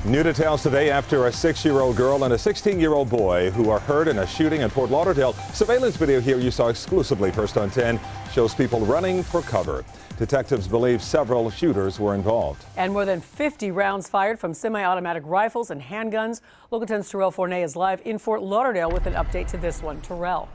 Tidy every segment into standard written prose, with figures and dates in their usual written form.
New details today after a 6-year-old girl and a 16-year-old boy who are hurt in a shooting in Fort Lauderdale. Surveillance video here you saw exclusively First on 10 shows people running for cover. Detectives believe several shooters were involved. And more than 50 rounds fired from semi-automatic rifles and handguns. Local 10's Terrell Fournay is live in Fort Lauderdale with an update to this one. Terrell.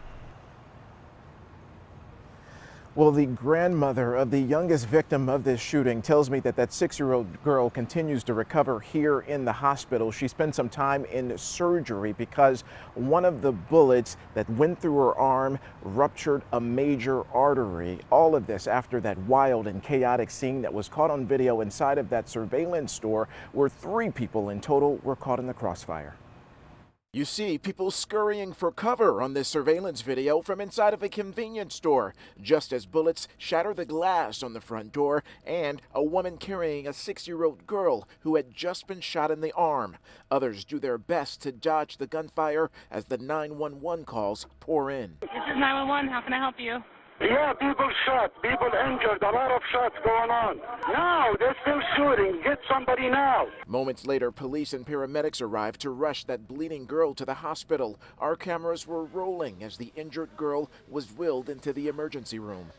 Well, the grandmother of the youngest victim of this shooting tells me that 6-year-old girl continues to recover here in the hospital. She spent some time in surgery because one of the bullets that went through her arm ruptured a major artery. All of this after that wild and chaotic scene that was caught on video inside of that surveillance store where 3 people in total were caught in the crossfire. You see people scurrying for cover on this surveillance video from inside of a convenience store, just as bullets shatter the glass on the front door and a woman carrying a 6-year-old girl who had just been shot in the arm. Others do their best to dodge the gunfire as the 911 calls pour in. This is 911. How can I help you? Yeah, people shot, people injured, a lot of shots going on. Now, they're still shooting. Get somebody now. Moments later, police and paramedics arrived to rush that bleeding girl to the hospital. Our cameras were rolling as the injured girl was wheeled into the emergency room.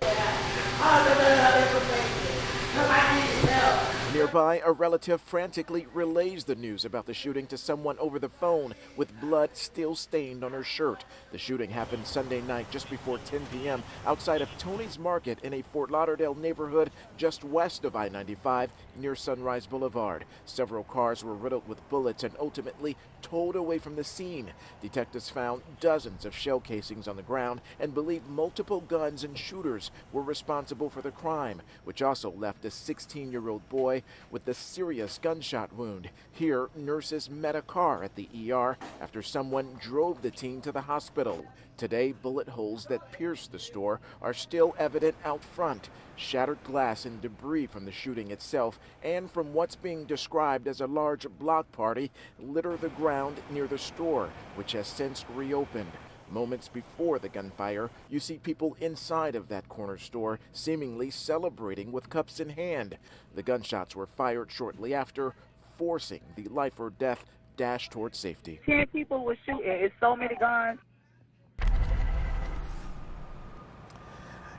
Nearby, a relative frantically relays the news about the shooting to someone over the phone with blood still stained on her shirt. The shooting happened Sunday night just before 10 p.m. outside of Tony's Market in a Fort Lauderdale neighborhood just west of I-95 near Sunrise Boulevard. Several cars were riddled with bullets and ultimately towed away from the scene. Detectives found dozens of shell casings on the ground and believe multiple guns and shooters were responsible for the crime, which also left a 16-year-old boy with a serious gunshot wound. Here, nurses met a car at the ER after someone drove the teen to the hospital. Today, bullet holes that pierced the store are still evident out front. Shattered glass and debris from the shooting itself and from what's being described as a large block party litter the ground near the store, which has since reopened. Moments before the gunfire, you see people inside of that corner store seemingly celebrating with cups in hand. The gunshots were fired shortly after, forcing the life or death dash towards safety. 10 people were shooting. It's so many guns.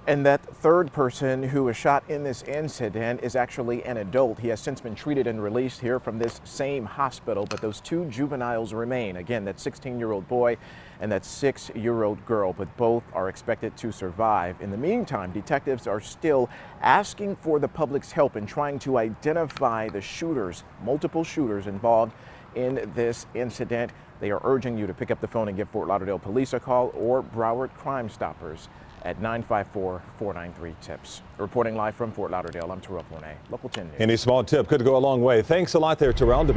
And that third person who was shot in this incident is actually an adult. He has since been treated and released here from this same hospital, but those 2 juveniles remain. Again, that 16-year-old boy and that 6-year-old girl, but both are expected to survive. In the meantime, detectives are still asking for the public's help in trying to identify the shooters, multiple shooters involved in this incident. They are urging you to pick up the phone and give Fort Lauderdale Police a call or Broward Crime Stoppers at 954-493-TIPS. Reporting live from Fort Lauderdale, I'm Terrell Fournay, Local 10 News. Any small tip could go a long way. Thanks a lot there, Terrell.